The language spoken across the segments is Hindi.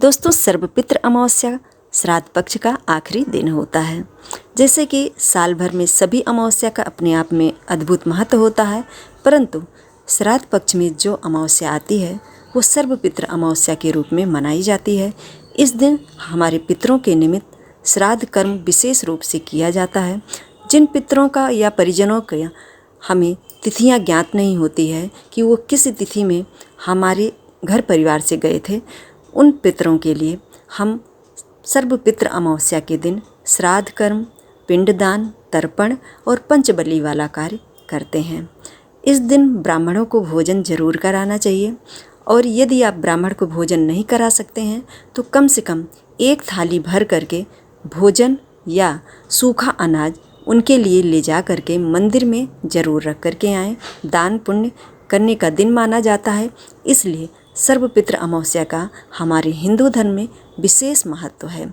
दोस्तों, सर्वपित्र अमावस्या श्राद्ध पक्ष का आखिरी दिन होता है। जैसे कि साल भर में सभी अमावस्या का अपने आप में अद्भुत महत्व होता है, परंतु श्राद्ध पक्ष में जो अमावस्या आती है वो सर्वपित्र अमावस्या के रूप में मनाई जाती है। इस दिन हमारे पितरों के निमित्त श्राद्ध कर्म विशेष रूप से किया जाता है। जिन पितरों का या परिजनों का हमें तिथियां ज्ञात नहीं होती है कि वो किस तिथि में हमारे घर परिवार से गए थे, उन पितरों के लिए हम सर्वपित्र अमावस्या के दिन श्राद्ध कर्म, पिंडदान, तर्पण और पंचबली वाला कार्य करते हैं। इस दिन ब्राह्मणों को भोजन जरूर कराना चाहिए, और यदि आप ब्राह्मण को भोजन नहीं करा सकते हैं तो कम से कम एक थाली भर करके भोजन या सूखा अनाज उनके लिए ले जा करके मंदिर में ज़रूर रख करके आएँ। दान पुण्य करने का दिन माना जाता है, इसलिए सर्वपित्र अमावस्या का हमारे हिंदू धर्म में विशेष महत्व है।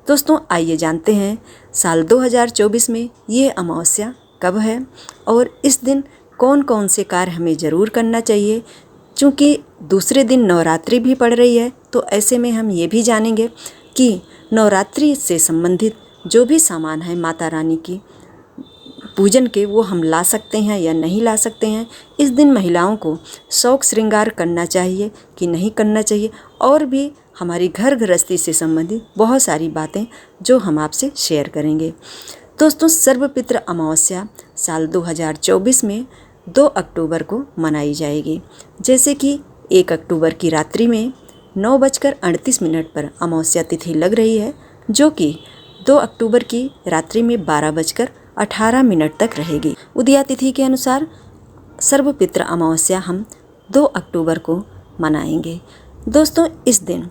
दोस्तों, आइए जानते हैं साल 2024 में ये अमावस्या कब है और इस दिन कौन कौन से कार्य हमें ज़रूर करना चाहिए। चूँकि दूसरे दिन नवरात्रि भी पड़ रही है, तो ऐसे में हम ये भी जानेंगे कि नवरात्रि से संबंधित जो भी सामान है माता रानी की पूजन के, वो हम ला सकते हैं या नहीं ला सकते हैं। इस दिन महिलाओं को शौक श्रृंगार करना चाहिए कि नहीं करना चाहिए, और भी हमारी घर गृहस्थी से संबंधित बहुत सारी बातें जो हम आपसे शेयर करेंगे। दोस्तों, सर्वपित्र अमावस्या साल 2024 में 2 अक्टूबर को मनाई जाएगी। जैसे कि 1 अक्टूबर की रात्रि में 9:38 पर अमावस्या तिथि लग रही है, जो कि 2 अक्टूबर की रात्रि में 12:18 तक रहेगी। उदया तिथि के अनुसार सर्वपित्र अमावस्या हम 2 अक्टूबर को मनाएंगे। दोस्तों, इस दिन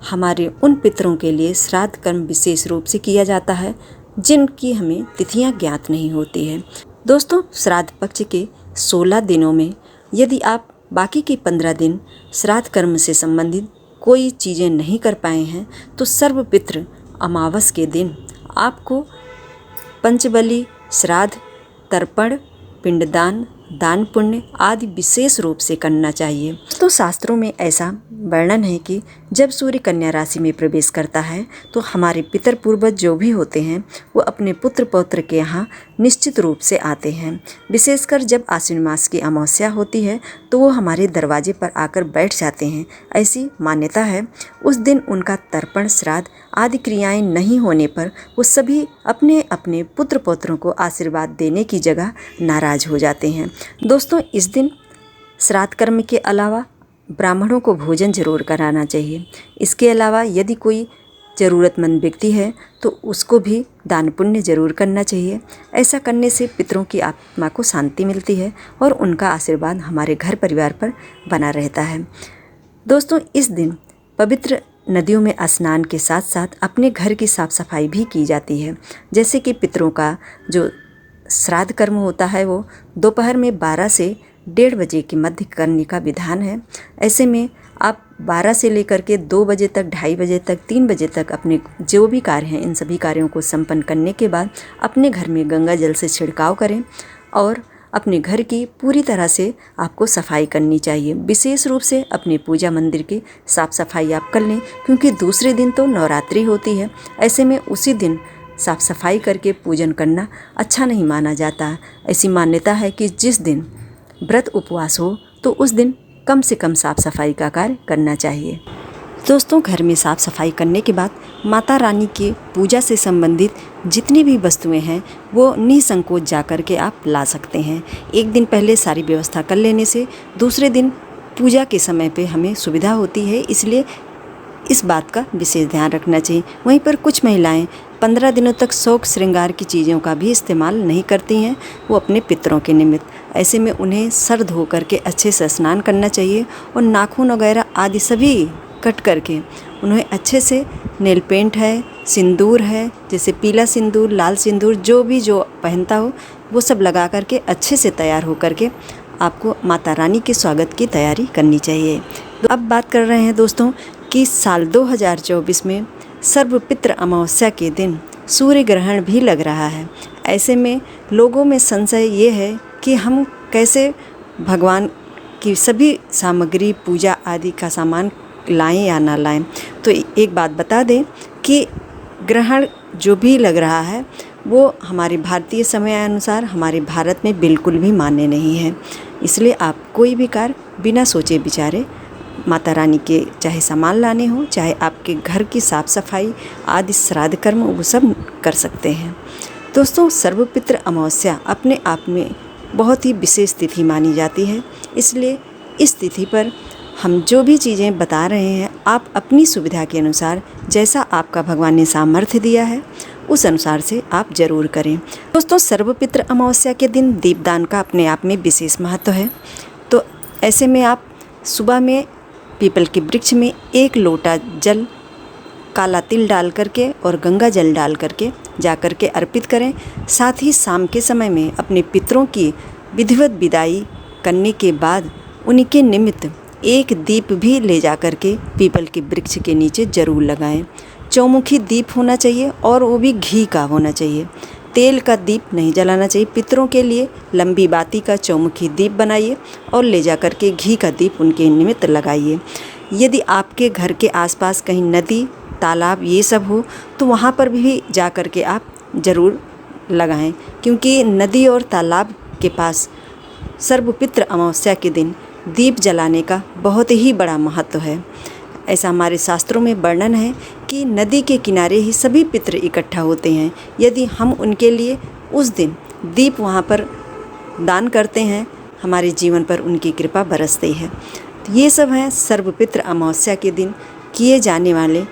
हमारे उन पितरों के लिए श्राद्ध कर्म विशेष रूप से किया जाता है जिनकी हमें तिथियां ज्ञात नहीं होती है। दोस्तों, श्राद्ध पक्ष के 16 दिनों में यदि आप बाकी के 15 दिन श्राद्ध कर्म से संबंधित कोई चीज़ें नहीं कर पाए हैं, तो सर्वपित्र अमावस के दिन आपको पंचबली, श्राद्ध, तर्पण, पिंडदान, दान पुण्य आदि विशेष रूप से करना चाहिए। तो शास्त्रों में ऐसा वर्णन है कि जब सूर्य कन्या राशि में प्रवेश करता है तो हमारे पितर पूर्वज जो भी होते हैं वो अपने पुत्र पौत्र के यहाँ निश्चित रूप से आते हैं। विशेषकर जब आश्विन मास की अमावस्या होती है तो वो हमारे दरवाजे पर आकर बैठ जाते हैं। ऐसी मान्यता है। उस दिन उनका तर्पण, श्राद्ध आदि क्रियाएं नहीं होने पर वो सभी अपने अपने पुत्र पौत्रों को आशीर्वाद देने की जगह नाराज हो जाते हैं। दोस्तों, इस दिन श्राद्ध कर्म के अलावा ब्राह्मणों को भोजन जरूर कराना चाहिए। इसके अलावा यदि कोई ज़रूरतमंद व्यक्ति है तो उसको भी दान पुण्य जरूर करना चाहिए। ऐसा करने से पितरों की आत्मा को शांति मिलती है और उनका आशीर्वाद हमारे घर परिवार पर बना रहता है। दोस्तों, इस दिन पवित्र नदियों में स्नान के साथ साथ अपने घर की साफ़ सफाई भी की जाती है। जैसे कि पितरों का जो श्राद्ध कर्म होता है वो दोपहर में 12 से 1:30 बजे के मध्य करने का विधान है। ऐसे में आप 12 से लेकर के 2 बजे तक, 2:30 बजे तक, 3 बजे तक अपने जो भी कार्य हैं इन सभी कार्यों को संपन्न करने के बाद अपने घर में गंगा जल से छिड़काव करें और अपने घर की पूरी तरह से आपको सफाई करनी चाहिए। विशेष रूप से अपने पूजा मंदिर की साफ़ सफाई आप कर लें, क्योंकि दूसरे दिन तो नवरात्रि होती है। ऐसे में उसी दिन साफ़ सफाई करके पूजन करना अच्छा नहीं माना जाता। ऐसी मान्यता है कि जिस दिन व्रत उपवास हो तो उस दिन कम से कम साफ़ सफाई का कार्य करना चाहिए। दोस्तों, घर में साफ़ सफाई करने के बाद माता रानी की पूजा से संबंधित जितनी भी वस्तुएं हैं वो निसंकोच जा कर के आप ला सकते हैं। एक दिन पहले सारी व्यवस्था कर लेने से दूसरे दिन पूजा के समय पे हमें सुविधा होती है, इसलिए इस बात का विशेष ध्यान रखना चाहिए। वहीं पर कुछ महिलाएं 15 दिनों तक शौक श्रृंगार की चीज़ों का भी इस्तेमाल नहीं करती हैं, वो अपने पितरों के निमित्त। ऐसे में उन्हें सर धो करके अच्छे से स्नान करना चाहिए और नाखून वगैरह आदि सभी कट करके उन्हें अच्छे से नेल पेंट है, सिंदूर है, जैसे पीला सिंदूर, लाल सिंदूर, जो भी जो पहनता हो वो सब लगा करके अच्छे से तैयार हो करके आपको माता रानी के स्वागत की तैयारी करनी चाहिए। तो अब बात कर रहे हैं दोस्तों कि साल 2024 में सर्वपित्र अमावस्या के दिन सूर्य ग्रहण भी लग रहा है। ऐसे में लोगों में संशय ये है कि हम कैसे भगवान की सभी सामग्री, पूजा आदि का सामान लाएं या ना लाएं। तो एक बात बता दें कि ग्रहण जो भी लग रहा है वो हमारे भारतीय समयानुसार हमारे भारत में बिल्कुल भी मान्य नहीं है। इसलिए आप कोई भी कार्य बिना सोचे विचारे माता रानी के चाहे सामान लाने हो, चाहे आपके घर की साफ़ सफाई आदि श्राद्ध कर्म, वो सब कर सकते हैं। दोस्तों, सर्वपित्र अमावस्या अपने आप में बहुत ही विशेष तिथि मानी जाती है। इसलिए इस तिथि पर हम जो भी चीज़ें बता रहे हैं, आप अपनी सुविधा के अनुसार जैसा आपका भगवान ने सामर्थ्य दिया है उस अनुसार से आप ज़रूर करें। दोस्तों, सर्वपित्र अमावस्या के दिन दीपदान का अपने आप में विशेष महत्व है। तो ऐसे में आप सुबह में पीपल के वृक्ष में 1 लोटा जल काला तिल डाल करके और गंगा जल डाल करके जा कर के अर्पित करें। साथ ही शाम के समय में अपने पितरों की विधिवत विदाई करने के बाद उनके निमित्त 1 दीप भी ले जा कर के पीपल के वृक्ष के नीचे ज़रूर लगाएं। चौमुखी दीप होना चाहिए और वो भी घी का होना चाहिए। तेल का दीप नहीं जलाना चाहिए। पितरों के लिए लंबी बाती का चौमुखी दीप बनाइए और ले जा कर के घी का दीप उनके निमित्त लगाइए। यदि आपके घर के आसपास कहीं नदी, तालाब ये सब हो तो वहाँ पर भी जा कर के आप ज़रूर लगाएं, क्योंकि नदी और तालाब के पास सर्वपित्र अमावस्या के दिन दीप जलाने का बहुत ही बड़ा महत्व है। ऐसा हमारे शास्त्रों में वर्णन है कि नदी के किनारे ही सभी पितृ इकट्ठा होते हैं। यदि हम उनके लिए उस दिन दीप वहाँ पर दान करते हैं, हमारे जीवन पर उनकी कृपा बरसती है। ये सब हैं सर्वपित्र अमावस्या के दिन किए जाने वाले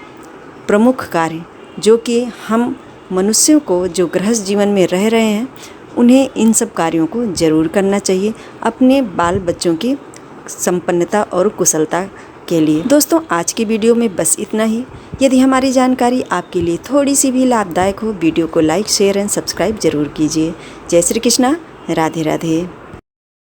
प्रमुख कार्य, जो कि हम मनुष्यों को जो गृहस्थ जीवन में रह रहे हैं उन्हें इन सब कार्यों को ज़रूर करना चाहिए अपने बाल बच्चों की संपन्नता और कुशलता के लिए। दोस्तों, आज की वीडियो में बस इतना ही। यदि हमारी जानकारी आपके लिए थोड़ी सी भी लाभदायक हो, वीडियो को लाइक, शेयर एंड सब्सक्राइब जरूर कीजिए। जय श्री कृष्णा, राधे राधे।